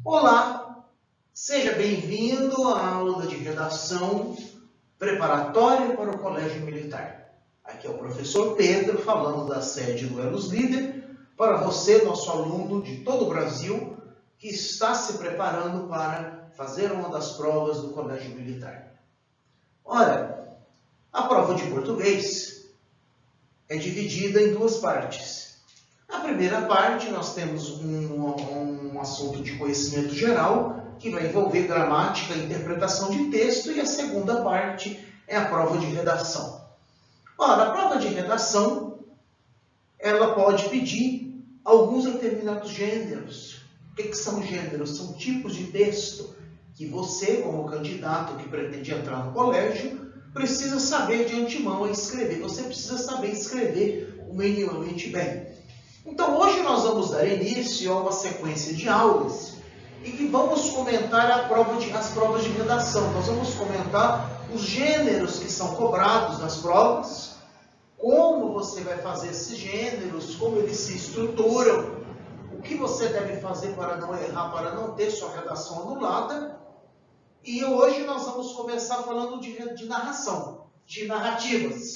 Olá, seja bem-vindo à aula de redação preparatória para o Colégio Militar. Aqui é o professor Pedro falando da sede do Elos Líder para você, nosso aluno de todo o Brasil, que está se preparando para fazer uma das provas do Colégio Militar. Ora, a prova de português é dividida em duas partes. Na primeira parte, nós temos um assunto de conhecimento geral, que vai envolver gramática e interpretação de texto, e a segunda parte é a prova de redação. Ora, a prova de redação, ela pode pedir alguns determinados gêneros. O que são gêneros? São tipos de texto que você, como candidato que pretende entrar no colégio, precisa saber de antemão escrever. Você precisa saber escrever minimamente bem. Então, hoje nós vamos dar início a uma sequência de aulas e que vamos comentar as provas de redação. Nós vamos comentar os gêneros que são cobrados nas provas, como você vai fazer esses gêneros, como eles se estruturam, o que você deve fazer para não errar, para não ter sua redação anulada. E hoje nós vamos começar falando de narração, de narrativas.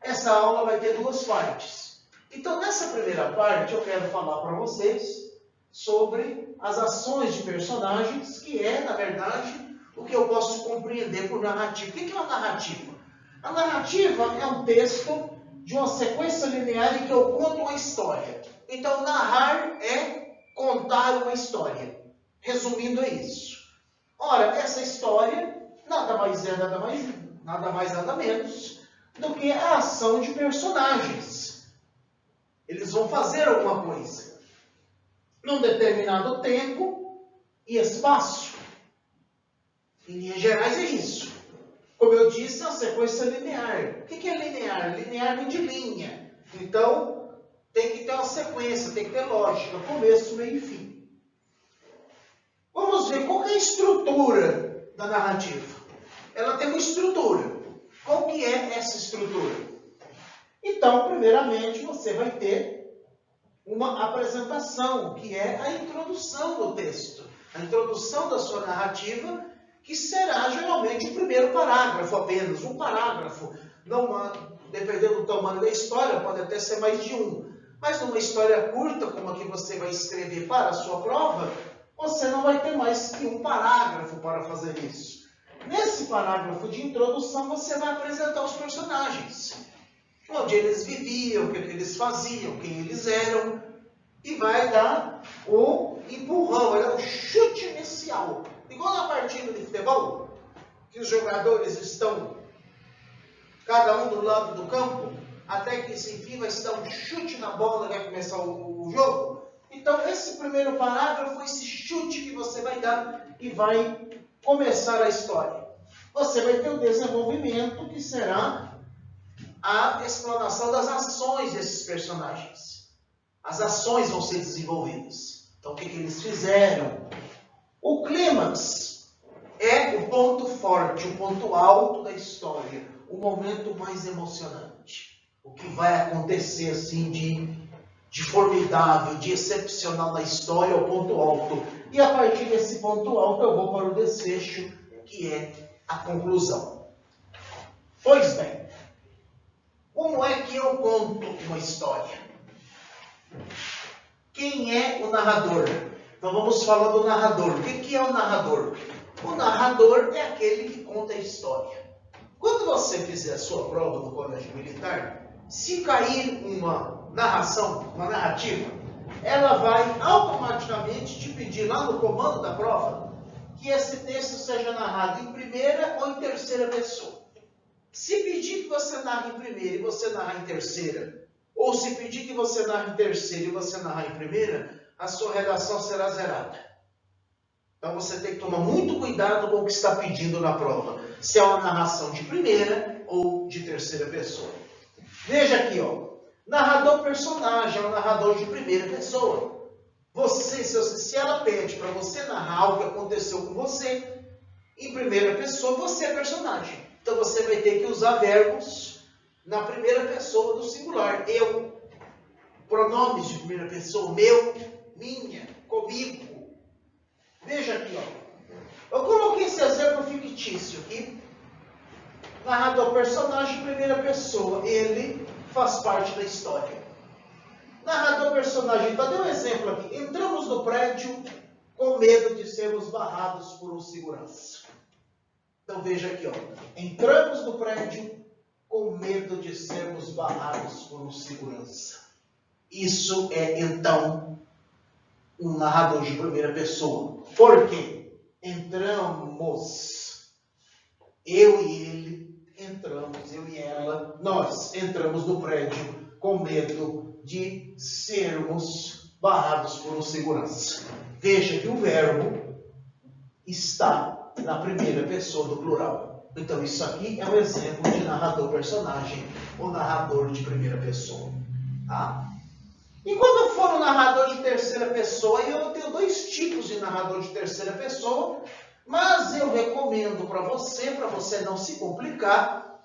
Essa aula vai ter duas partes. Então, nessa primeira parte, eu quero falar para vocês sobre as ações de personagens, que é, na verdade, o que eu posso compreender por narrativa. O que é uma narrativa? A narrativa é um texto de uma sequência linear em que eu conto uma história. Então, narrar é contar uma história. Resumindo, é isso. Ora, essa história nada mais nada menos do que a ação de personagens. Eles vão fazer alguma coisa num determinado tempo e espaço. Em linhas gerais é isso. Como eu disse, é uma sequência linear. O que é linear? Linear vem de linha. Então, tem que ter uma sequência, tem que ter lógica, começo, meio e fim. Vamos ver qual é a estrutura da narrativa. Ela tem uma estrutura. Qual que é essa estrutura? Então, primeiramente, você vai ter uma apresentação, que é a introdução do texto. A introdução da sua narrativa, que será geralmente o primeiro parágrafo apenas. Um parágrafo. Não, dependendo do tamanho da história, pode até ser mais de um. Mas numa história curta, como a que você vai escrever para a sua prova, você não vai ter mais que um parágrafo para fazer isso. Nesse parágrafo de introdução, você vai apresentar os personagens. Onde eles viviam, o que eles faziam, quem eles eram, e vai dar o empurrão, o chute inicial. Igual na partida de futebol, que os jogadores estão, cada um do lado do campo, até que, enfim, vai se dar um chute na bola, vai começar o jogo. Então, esse primeiro parágrafo, esse chute que você vai dar e vai começar a história. Você vai ter o desenvolvimento, que será a explanação das ações desses personagens. As ações vão ser desenvolvidas. Então, o que eles fizeram? O clímax é o ponto forte, o ponto alto da história, o momento mais emocionante. O que vai acontecer assim de formidável, de excepcional na história, é o ponto alto. E a partir desse ponto alto eu vou para o desfecho, que é a conclusão. Pois bem, como é que eu conto uma história? Quem é o narrador? Então vamos falar do narrador. O que é o narrador? O narrador é aquele que conta a história. Quando você fizer a sua prova no Colégio Militar, se cair uma narração, uma narrativa, ela vai automaticamente te pedir lá no comando da prova que esse texto seja narrado em primeira ou em terceira pessoa. Se pedir que você narre em primeira e você narrar em terceira, ou se pedir que você narre em terceira e você narrar em primeira, a sua redação será zerada. Então você tem que tomar muito cuidado com o que está pedindo na prova. Se é uma narração de primeira ou de terceira pessoa. Veja aqui, ó. Narrador personagem é um narrador de primeira pessoa. Se ela pede para você narrar algo que aconteceu com você, em primeira pessoa, você é personagem. Então você vai ter que usar verbos na primeira pessoa do singular. Eu, pronomes de primeira pessoa, meu, minha, comigo. Veja aqui, ó. Eu coloquei esse exemplo fictício aqui. Narrador personagem, primeira pessoa. Ele faz parte da história. Narrador personagem, então dei um exemplo aqui. Entramos no prédio com medo de sermos barrados por um segurança. Então veja aqui, ó. Entramos no prédio com medo de sermos barrados por um segurança. Isso é, então, um narrador de primeira pessoa. Por quê? Entramos, eu e ele entramos, eu e ela, nós entramos no prédio com medo de sermos barrados por um segurança. Veja que o verbo está na primeira pessoa do plural. Então isso aqui é um exemplo de narrador-personagem ou narrador de primeira pessoa. Tá? E quando eu for um narrador de terceira pessoa, eu tenho dois tipos de narrador de terceira pessoa, mas eu recomendo para você não se complicar,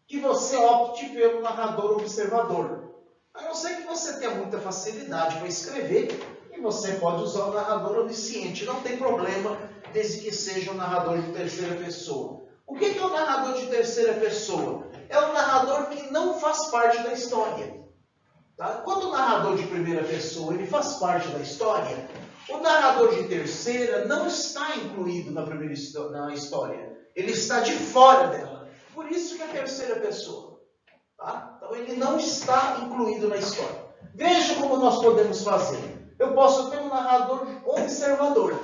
que você opte pelo narrador observador. A não ser que você tenha muita facilidade para escrever, e você pode usar o narrador onisciente. Não tem problema, desde que seja um narrador de terceira pessoa. O que é o narrador de terceira pessoa? É o narrador que não faz parte da história. Tá? Quando o narrador de primeira pessoa ele faz parte da história, o narrador de terceira não está incluído na história. Ele está de fora dela. Por isso que é a terceira pessoa. Tá? Então ele não está incluído na história. Veja como nós podemos fazer. Eu posso ter um narrador observador.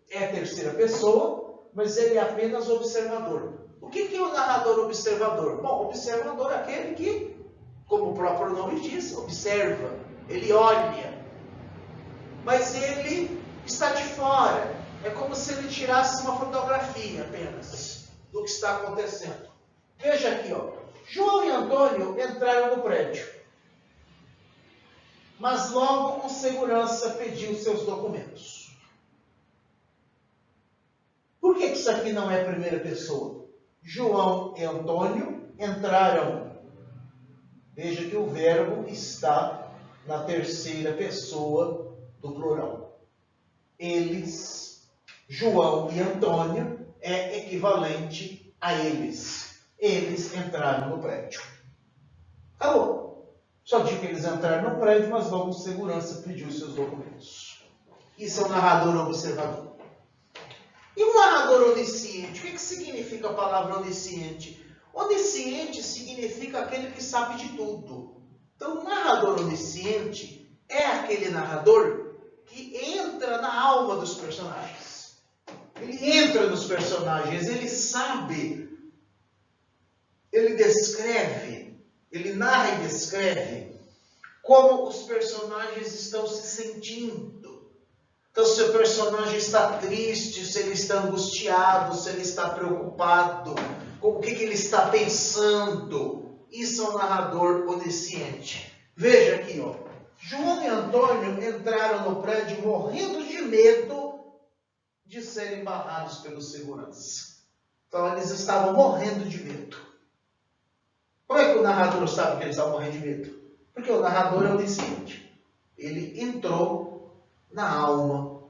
É a terceira pessoa, mas ele é apenas observador. O que é o narrador observador? Bom, observador é aquele que, como o próprio nome diz, observa, ele olha, mas ele está de fora. É como se ele tirasse uma fotografia apenas do que está acontecendo. Veja aqui, ó. João e Antônio entraram no prédio, mas logo um segurança pediu seus documentos. Por que isso aqui não é primeira pessoa? João e Antônio entraram. Veja que o verbo está na terceira pessoa do plural. Eles, João e Antônio, é equivalente a eles. Eles entraram no prédio. Acabou. Só digo que eles entraram no prédio, mas logo o segurança pediu seus documentos. Isso é um narrador observador. E um narrador onisciente? O que significa a palavra onisciente? Onisciente significa aquele que sabe de tudo. Então, o narrador onisciente é aquele narrador que entra na alma dos personagens. Ele entra nos personagens, ele sabe, ele descreve, ele narra e descreve como os personagens estão se sentindo. Então, se o personagem está triste, se ele está angustiado, se ele está preocupado, com o que ele está pensando. Isso é um narrador onisciente. Veja aqui, ó. João e Antônio entraram no prédio morrendo de medo de serem barrados pelo segurança. Então, eles estavam morrendo de medo. Como é que o narrador sabe que eles estavam morrendo de medo? Porque o narrador é onisciente. Ele entrou na alma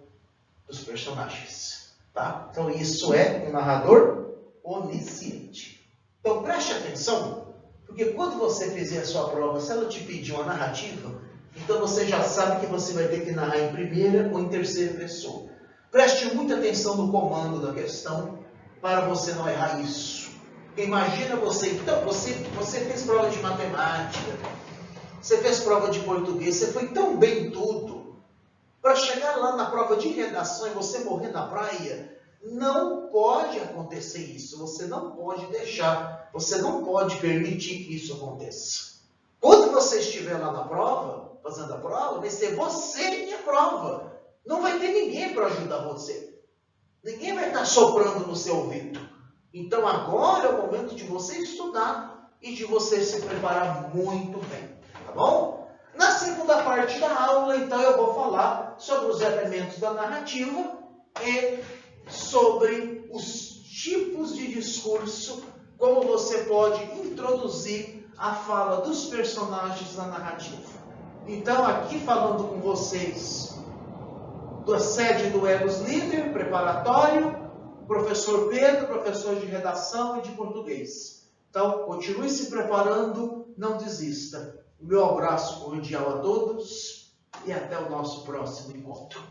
dos personagens. Tá? Então, isso é um narrador onisciente. Então, preste atenção, porque quando você fizer a sua prova, se ela te pedir uma narrativa, então você já sabe que você vai ter que narrar em primeira ou em terceira pessoa. Preste muita atenção no comando da questão para você não errar isso. Porque imagina você, então, você fez prova de matemática, você fez prova de português, você foi tão bem em tudo, para chegar lá na prova de redação e você morrer na praia, não pode acontecer isso. Você não pode deixar, você não pode permitir que isso aconteça. Quando você estiver lá na prova, fazendo a prova, vai ser você e a prova. Não vai ter ninguém para ajudar você. Ninguém vai estar soprando no seu ouvido. Então agora é o momento de você estudar e de você se preparar muito bem. Tá bom? Na segunda parte da aula, então, eu vou falar sobre os elementos da narrativa e sobre os tipos de discurso, como você pode introduzir a fala dos personagens na narrativa. Então, aqui falando com vocês da sede do Elos Líder, preparatório, professor Pedro, professor de redação e de português. Então, continue se preparando, não desista. O meu abraço cordial a todos e até o nosso próximo encontro.